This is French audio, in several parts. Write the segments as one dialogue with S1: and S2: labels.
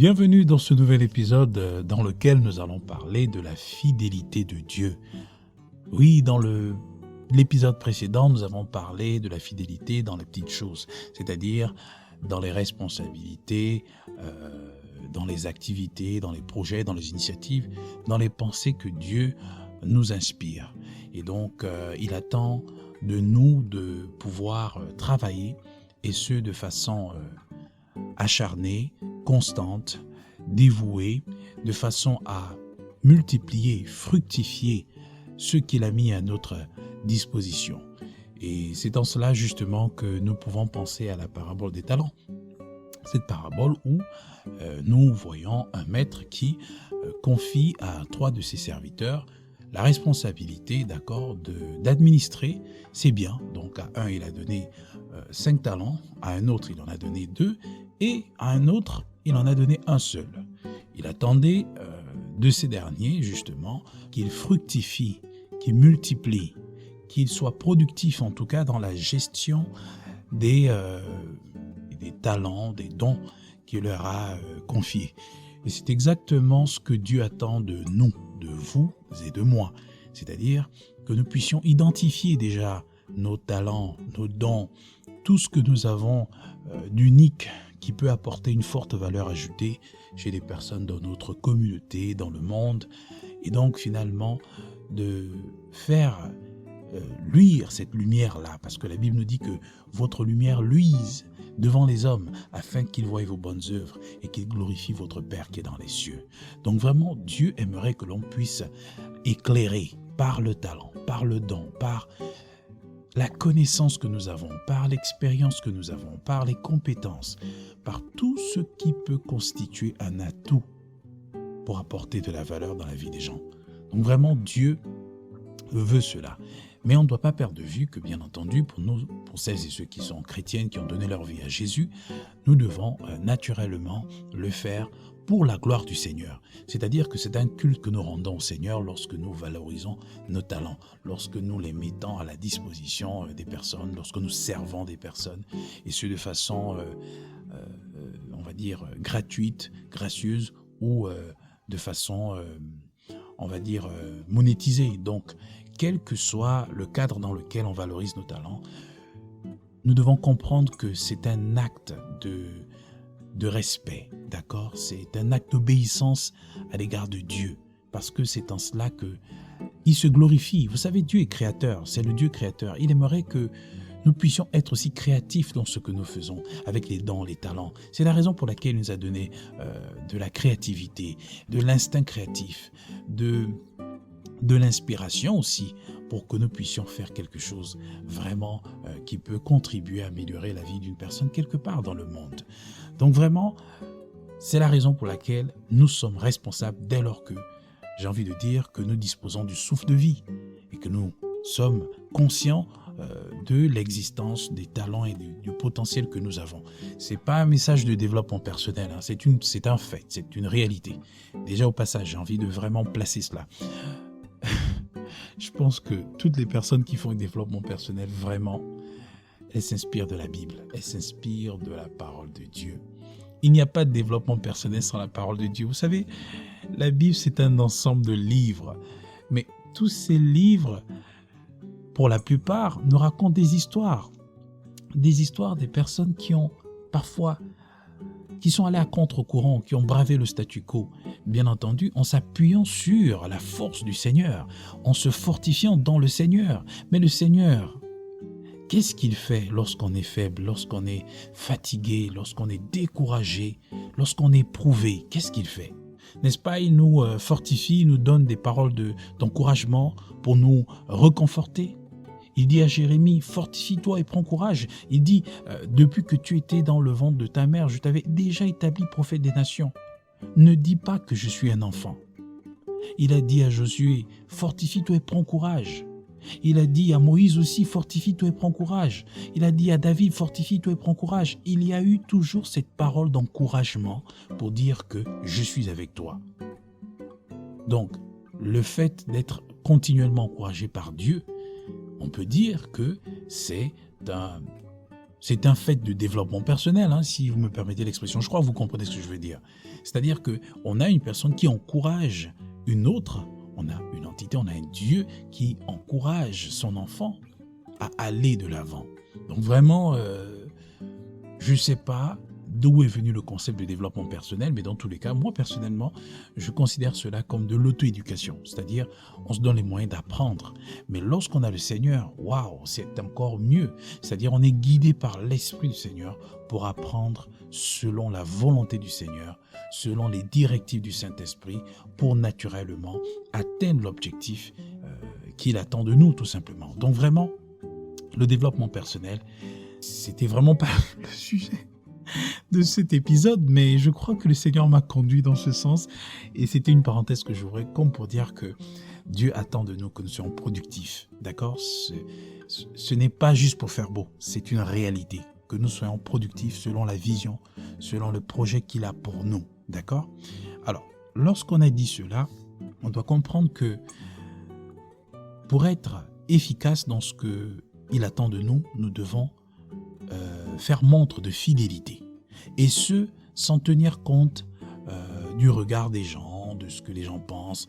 S1: Bienvenue dans ce nouvel épisode dans lequel nous allons parler de la fidélité de Dieu. Oui, dans l'épisode précédent, nous avons parlé de la fidélité dans les petites choses, c'est-à-dire dans les responsabilités, dans les activités, dans les projets, dans les initiatives, dans les pensées que Dieu nous inspire. Et donc, il attend de nous de pouvoir travailler, et ce de façon acharnée, constante, dévouée, de façon à multiplier, fructifier ce qu'il a mis à notre disposition. Et c'est en cela justement que nous pouvons penser à la parabole des talents. Cette parabole où nous voyons un maître qui confie à 3 de ses serviteurs la responsabilité, d'administrer ses biens. Donc à un, il a donné 5 talents, à un autre, il en a donné 2, et à un autre, il en a donné un seul. Il attendait de ces derniers, justement, qu'ils fructifient, qu'ils multiplient, qu'ils soient productifs, en tout cas, dans la gestion des talents, des dons qu'il leur a confiés. Et c'est exactement ce que Dieu attend de nous, de vous et de moi. C'est-à-dire que nous puissions identifier déjà nos talents, nos dons, tout ce que nous avons d'unique qui peut apporter une forte valeur ajoutée chez les personnes dans notre communauté, dans le monde. Et donc finalement de faire luire cette lumière-là, parce que la Bible nous dit que votre lumière luise devant les hommes, afin qu'ils voient vos bonnes œuvres et qu'ils glorifient votre Père qui est dans les cieux. Donc vraiment, Dieu aimerait que l'on puisse éclairer par le talent, par le don, par la connaissance que nous avons, par l'expérience que nous avons, par les compétences, par tout ce qui peut constituer un atout pour apporter de la valeur dans la vie des gens. Donc vraiment, Dieu veut cela. Mais on ne doit pas perdre de vue que, bien entendu, pour celles et ceux qui sont chrétiennes, qui ont donné leur vie à Jésus, nous devons naturellement le faire pour la gloire du Seigneur. C'est-à-dire que c'est un culte que nous rendons au Seigneur lorsque nous valorisons nos talents, lorsque nous les mettons à la disposition des personnes, lorsque nous servons des personnes, et ce de façon, on va dire, gratuite, gracieuse, ou de façon, on va dire, monétisée. Donc, quel que soit le cadre dans lequel on valorise nos talents, nous devons comprendre que c'est un acte de respect, d'accord? C'est un acte d'obéissance à l'égard de Dieu, parce que c'est en cela qu'il se glorifie. Vous savez, Dieu est créateur, c'est le Dieu créateur. Il aimerait que nous puissions être aussi créatifs dans ce que nous faisons, avec les dons, les talents. C'est la raison pour laquelle il nous a donné de la créativité, de l'instinct créatif, de l'inspiration aussi, pour que nous puissions faire quelque chose vraiment qui peut contribuer à améliorer la vie d'une personne quelque part dans le monde. Donc vraiment, c'est la raison pour laquelle nous sommes responsables dès lors que, j'ai envie de dire, que nous disposons du souffle de vie et que nous sommes conscients de l'existence des talents et du potentiel que nous avons. C'est pas un message de développement personnel, hein, c'est un fait, c'est une réalité. Déjà au passage, j'ai envie de vraiment placer cela. Je pense que toutes les personnes qui font un développement personnel, vraiment, elles s'inspirent de la Bible, elles s'inspirent de la parole de Dieu. Il n'y a pas de développement personnel sans la parole de Dieu. Vous savez, la Bible, c'est un ensemble de livres. Mais tous ces livres, pour la plupart, nous racontent des histoires des personnes qui ont parfois, qui sont allées à contre-courant, qui ont bravé le statu quo, bien entendu, en s'appuyant sur la force du Seigneur, en se fortifiant dans le Seigneur. Mais le Seigneur, qu'est-ce qu'il fait lorsqu'on est faible, lorsqu'on est fatigué, lorsqu'on est découragé, lorsqu'on est éprouvé? Qu'est-ce qu'il fait? N'est-ce pas, il nous fortifie, il nous donne des paroles d'encouragement pour nous reconforter. Il dit à Jérémie, fortifie-toi et prends courage. Il dit, depuis que tu étais dans le ventre de ta mère, je t'avais déjà établi prophète des nations. Ne dis pas que je suis un enfant. Il a dit à Josué, fortifie-toi et prends courage. Il a dit à Moïse aussi, fortifie-toi et prends courage. Il a dit à David, fortifie-toi et prends courage. Il y a eu toujours cette parole d'encouragement pour dire que je suis avec toi. Donc, le fait d'être continuellement encouragé par Dieu, on peut dire que c'est C'est un fait de développement personnel, hein, si vous me permettez l'expression. Je crois que vous comprenez ce que je veux dire. C'est-à-dire qu'on a une personne qui encourage une autre, on a une entité, on a un Dieu qui encourage son enfant à aller de l'avant. Donc vraiment, je ne sais pas d'où est venu le concept de développement personnel, mais dans tous les cas, moi personnellement, je considère cela comme de l'auto-éducation, c'est-à-dire on se donne les moyens d'apprendre. Mais lorsqu'on a le Seigneur, waouh, c'est encore mieux. C'est-à-dire on est guidé par l'Esprit du Seigneur pour apprendre selon la volonté du Seigneur, selon les directives du Saint-Esprit, pour naturellement atteindre l'objectif qu'il attend de nous, tout simplement. Donc vraiment, le développement personnel, c'était vraiment pas le sujet de cet épisode, mais je crois que le Seigneur m'a conduit dans ce sens et c'était une parenthèse que j'ouvrais comme pour dire que Dieu attend de nous que nous soyons productifs, d'accord? Ce n'est pas juste pour faire beau, c'est une réalité, que nous soyons productifs selon la vision, selon le projet qu'il a pour nous, d'accord? Alors, lorsqu'on a dit cela, on doit comprendre que pour être efficace dans ce qu'il attend de nous, nous devons faire montre de fidélité. Et ce, sans tenir compte du regard des gens, de ce que les gens pensent.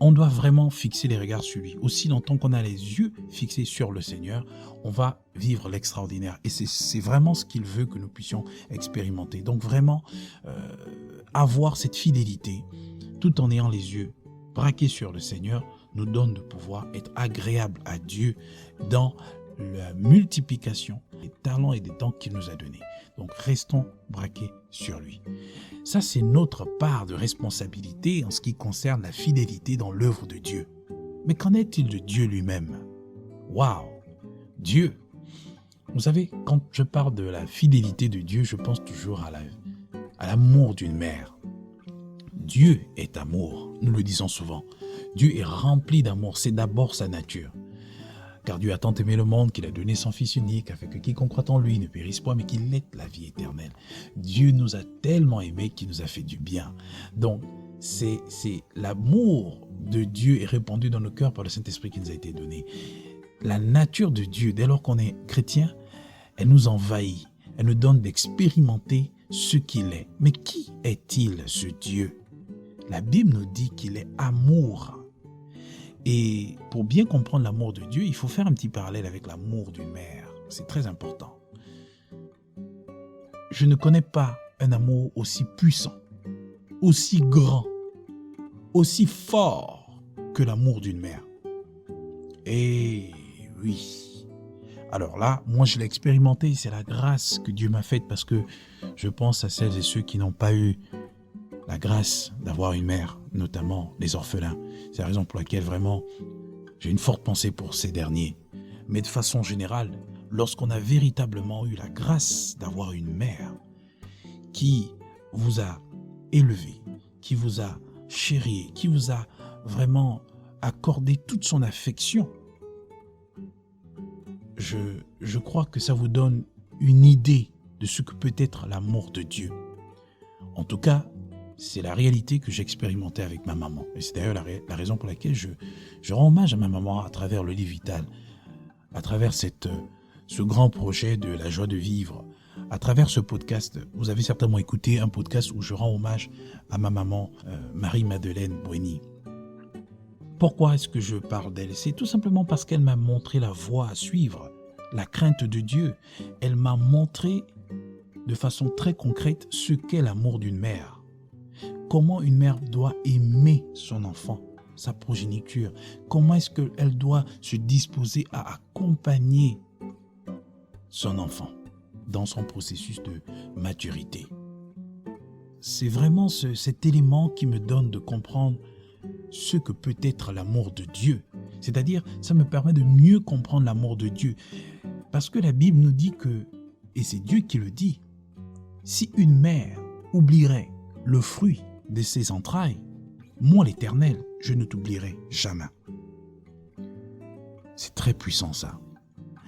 S1: On doit vraiment fixer les regards sur lui. Aussi longtemps qu'on a les yeux fixés sur le Seigneur, on va vivre l'extraordinaire. Et c'est vraiment ce qu'il veut que nous puissions expérimenter. Donc vraiment, avoir cette fidélité, tout en ayant les yeux braqués sur le Seigneur, nous donne de pouvoir être agréable à Dieu dans la multiplication des talents et des dons qu'il nous a donnés. Donc restons braqués sur lui. Ça, c'est notre part de responsabilité en ce qui concerne la fidélité dans l'œuvre de Dieu. Mais qu'en est-il de Dieu lui-même? Waouh! Dieu! Vous savez, quand je parle de la fidélité de Dieu, je pense toujours à l'amour d'une mère. Dieu est amour, nous le disons souvent. Dieu est rempli d'amour, c'est d'abord sa nature. Car Dieu a tant aimé le monde qu'il a donné son Fils unique, afin que quiconque croit en lui ne périsse point, mais qu'il ait la vie éternelle. Dieu nous a tellement aimés qu'il nous a fait du bien. Donc, c'est l'amour de Dieu est répandu dans nos cœurs par le Saint-Esprit qui nous a été donné. La nature de Dieu, dès lors qu'on est chrétien, elle nous envahit. Elle nous donne d'expérimenter ce qu'il est. Mais qui est-il, ce Dieu? La Bible nous dit qu'il est amour. Et pour bien comprendre l'amour de Dieu, il faut faire un petit parallèle avec l'amour d'une mère. C'est très important. Je ne connais pas un amour aussi puissant, aussi grand, aussi fort que l'amour d'une mère. Et oui. Alors là, moi je l'ai expérimenté, c'est la grâce que Dieu m'a faite parce que je pense à celles et ceux qui n'ont pas eu la grâce d'avoir une mère, notamment les orphelins. C'est la raison pour laquelle vraiment j'ai une forte pensée pour ces derniers. Mais de façon générale, lorsqu'on a véritablement eu la grâce d'avoir une mère qui vous a élevé, qui vous a chéri, qui vous a vraiment accordé toute son affection, je crois que ça vous donne une idée de ce que peut être l'amour de Dieu. En tout cas, c'est la réalité que j'ai expérimentée avec ma maman. Et c'est d'ailleurs la raison pour laquelle je rends hommage à ma maman à travers le livre Vital, à travers ce grand projet de la joie de vivre, à travers ce podcast. Vous avez certainement écouté un podcast où je rends hommage à ma maman, Marie-Madeleine Boigny. Pourquoi est-ce que je parle d'elle? C'est tout simplement parce qu'elle m'a montré la voie à suivre, la crainte de Dieu. Elle m'a montré de façon très concrète ce qu'est l'amour d'une mère. Comment une mère doit aimer son enfant, sa progéniture. Comment est-ce qu'elle doit se disposer à accompagner son enfant dans son processus de maturité. C'est vraiment cet élément qui me donne de comprendre ce que peut être l'amour de Dieu. C'est-à-dire, ça me permet de mieux comprendre l'amour de Dieu. Parce que la Bible nous dit que, et c'est Dieu qui le dit, si une mère oublierait le fruit de ses entrailles, moi l'Éternel, je ne t'oublierai jamais. C'est très puissant ça.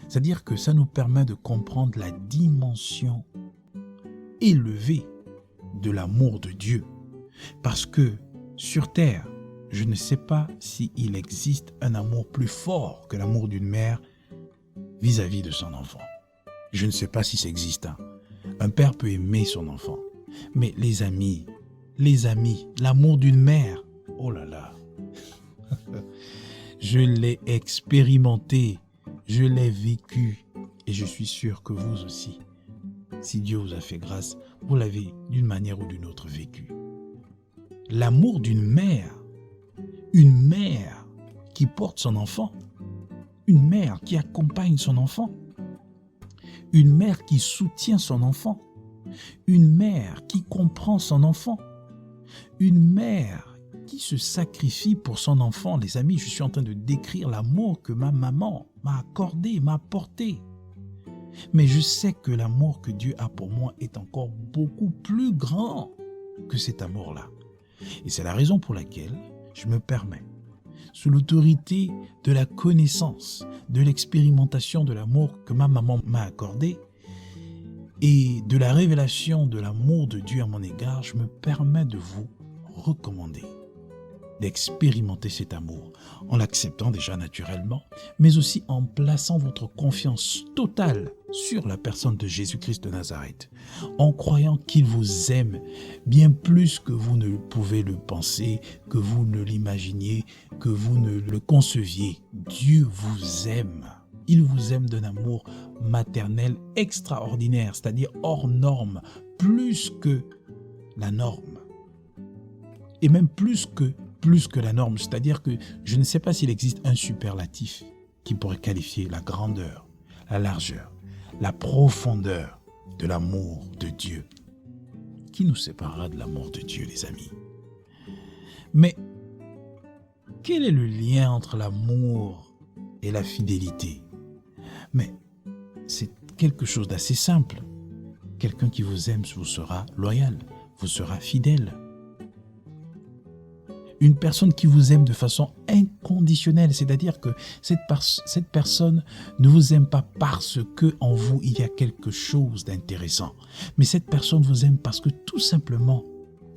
S1: C'est-à-dire que ça nous permet de comprendre la dimension élevée de l'amour de Dieu. Parce que sur terre, je ne sais pas s'il existe un amour plus fort que l'amour d'une mère vis-à-vis de son enfant. Je ne sais pas si c'est existant. Un père peut aimer son enfant. Mais les amis, l'amour d'une mère, oh là là, je l'ai expérimenté, je l'ai vécu et je suis sûr que vous aussi, si Dieu vous a fait grâce, vous l'avez d'une manière ou d'une autre vécu. L'amour d'une mère, une mère qui porte son enfant, une mère qui accompagne son enfant, une mère qui soutient son enfant, une mère qui comprend son enfant, une mère qui se sacrifie pour son enfant. Les amis, je suis en train de décrire l'amour que ma maman m'a accordé, m'a apporté. Mais je sais que l'amour que Dieu a pour moi est encore beaucoup plus grand que cet amour-là. Et c'est la raison pour laquelle je me permets, sous l'autorité de la connaissance, de l'expérimentation de l'amour que ma maman m'a accordé et de la révélation de l'amour de Dieu à mon égard, je me permets de vous recommander d'expérimenter cet amour en l'acceptant déjà naturellement, mais aussi en plaçant votre confiance totale sur la personne de Jésus-Christ de Nazareth, en croyant qu'il vous aime bien plus que vous ne pouvez le penser, que vous ne l'imaginiez, que vous ne le conceviez. Dieu vous aime. Il vous aime d'un amour maternel extraordinaire, c'est-à-dire hors norme, plus que la norme. Et même plus que la norme, c'est-à-dire que je ne sais pas s'il existe un superlatif qui pourrait qualifier la grandeur, la largeur, la profondeur de l'amour de Dieu. Qui nous séparera de l'amour de Dieu, les amis? Mais quel est le lien entre l'amour et la fidélité? Mais c'est quelque chose d'assez simple. Quelqu'un qui vous aime vous sera loyal, vous sera fidèle. Une personne qui vous aime de façon inconditionnelle, c'est-à-dire que cette personne ne vous aime pas parce que en vous il y a quelque chose d'intéressant, mais cette personne vous aime parce que tout simplement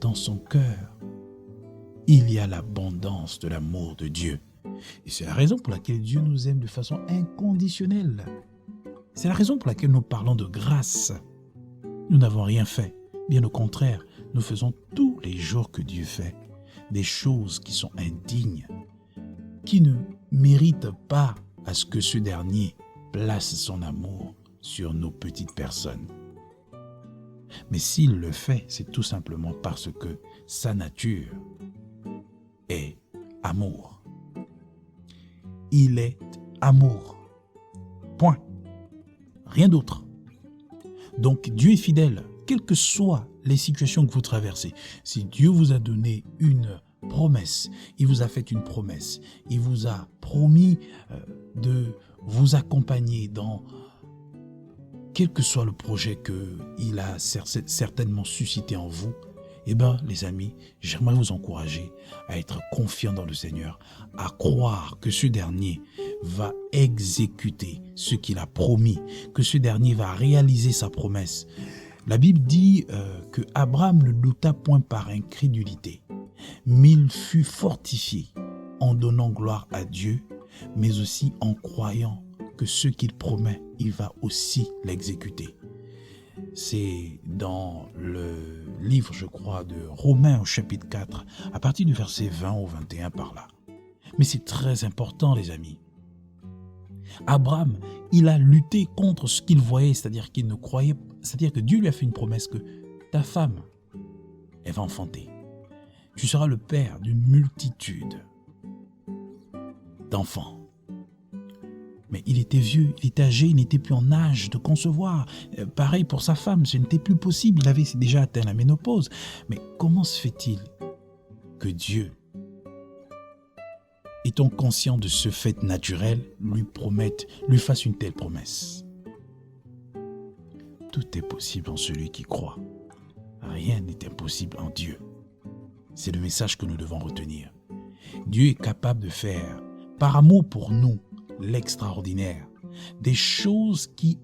S1: dans son cœur il y a l'abondance de l'amour de Dieu. Et c'est la raison pour laquelle Dieu nous aime de façon inconditionnelle. C'est la raison pour laquelle nous parlons de grâce. Nous n'avons rien fait, bien au contraire, nous faisons tous les jours que Dieu fait des choses qui sont indignes, qui ne méritent pas à ce que ce dernier place son amour sur nos petites personnes. Mais s'il le fait, c'est tout simplement parce que sa nature est amour. Il est amour. Point. Rien d'autre. Donc Dieu est fidèle, quelles que soient les situations que vous traversez. Si Dieu vous a donné une promesse, il vous a fait une promesse, il vous a promis de vous accompagner dans quel que soit le projet qu'il a certainement suscité en vous, eh bien, les amis, j'aimerais vous encourager à être confiants dans le Seigneur, à croire que ce dernier va exécuter ce qu'il a promis, que ce dernier va réaliser sa promesse. La Bible dit que Abraham ne douta point par incrédulité, mais il fut fortifié en donnant gloire à Dieu, mais aussi en croyant que ce qu'il promet, il va aussi l'exécuter. C'est dans le livre, je crois, de Romains au chapitre 4, à partir du verset 20 au 21 par là. Mais c'est très important, les amis. Abraham, il a lutté contre ce qu'il voyait, c'est-à-dire qu'il ne croyait, c'est-à-dire que Dieu lui a fait une promesse que ta femme, elle va enfanter. Tu seras le père d'une multitude d'enfants. Mais il était vieux, il était âgé, il n'était plus en âge de concevoir. Pareil pour sa femme, ce n'était plus possible, il avait déjà atteint la ménopause. Mais comment se fait-il que Dieu, étant conscient de ce fait naturel, lui fasse une telle promesse? Tout est possible en celui qui croit. Rien n'est impossible en Dieu. C'est le message que nous devons retenir. Dieu est capable de faire, par amour pour nous, l'extraordinaire, des choses qui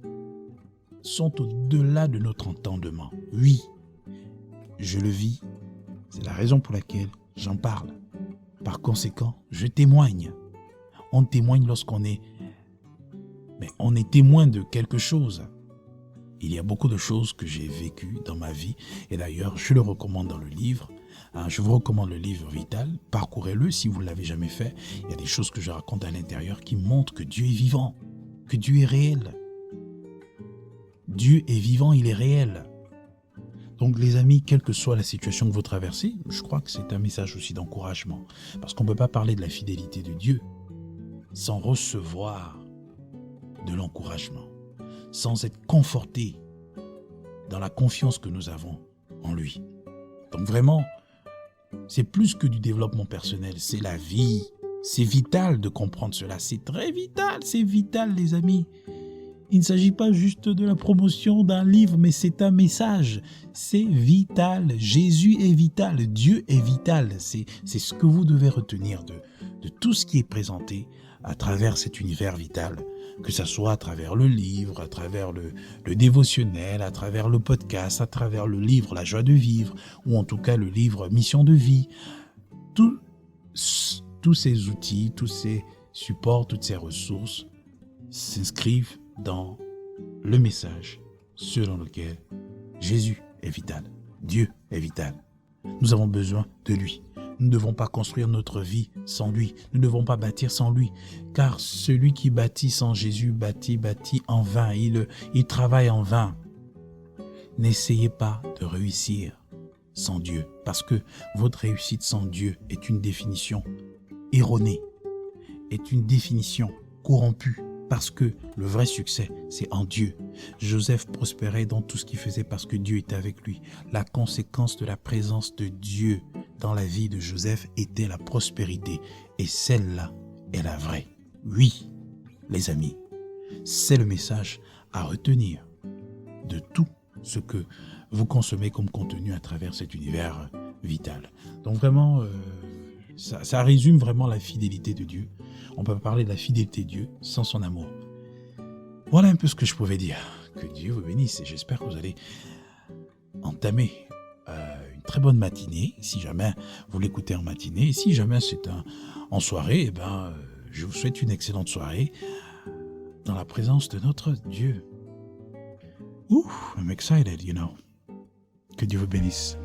S1: sont au-delà de notre entendement. Oui, je le vis, c'est la raison pour laquelle j'en parle. Par conséquent, je témoigne. On témoigne lorsqu'on est... Mais on est témoin de quelque chose. Il y a beaucoup de choses que j'ai vécues dans ma vie. Et d'ailleurs, je le recommande dans le livre. Je vous recommande le livre Vital. Parcourez-le si vous ne l'avez jamais fait. Il y a des choses que je raconte à l'intérieur qui montrent que Dieu est vivant, que Dieu est réel. Dieu est vivant, il est réel. Donc les amis, quelle que soit la situation que vous traversez, je crois que c'est un message aussi d'encouragement. Parce qu'on ne peut pas parler de la fidélité de Dieu sans recevoir de l'encouragement, sans être conforté dans la confiance que nous avons en lui. Donc vraiment, c'est plus que du développement personnel, c'est la vie. C'est vital de comprendre cela, c'est très vital, c'est vital les amis. Il ne s'agit pas juste de la promotion d'un livre, mais c'est un message. C'est vital, Jésus est vital, Dieu est vital. C'est ce que vous devez retenir de tout ce qui est présenté à travers cet univers vital. Que ce soit à travers le livre, à travers le dévotionnel, à travers le podcast, à travers le livre La joie de vivre, ou en tout cas le livre Mission de vie. Tous ces outils, tous ces supports, toutes ces ressources s'inscrivent dans le message selon lequel Jésus est vital, Dieu est vital. Nous avons besoin de lui. Nous ne devons pas construire notre vie sans lui. Nous ne devons pas bâtir sans lui. Car celui qui bâtit sans Jésus bâtit en vain. Il travaille en vain. N'essayez pas de réussir sans Dieu. Parce que votre réussite sans Dieu est une définition erronée, est une définition corrompue. Parce que le vrai succès, c'est en Dieu. Joseph prospérait dans tout ce qu'il faisait parce que Dieu était avec lui. La conséquence de la présence de Dieu dans la vie de Joseph était la prospérité. Et celle-là est la vraie. Oui, les amis, c'est le message à retenir de tout ce que vous consommez comme contenu à travers cet univers vital. Donc vraiment, ça résume vraiment la fidélité de Dieu. On peut parler de la fidélité de Dieu sans son amour. Voilà un peu ce que je pouvais dire. Que Dieu vous bénisse et j'espère que vous allez entamer une très bonne matinée. Si jamais vous l'écoutez en matinée, et si jamais c'est en soirée, je vous souhaite une excellente soirée dans la présence de notre Dieu. I'm excited, you know. Que Dieu vous bénisse.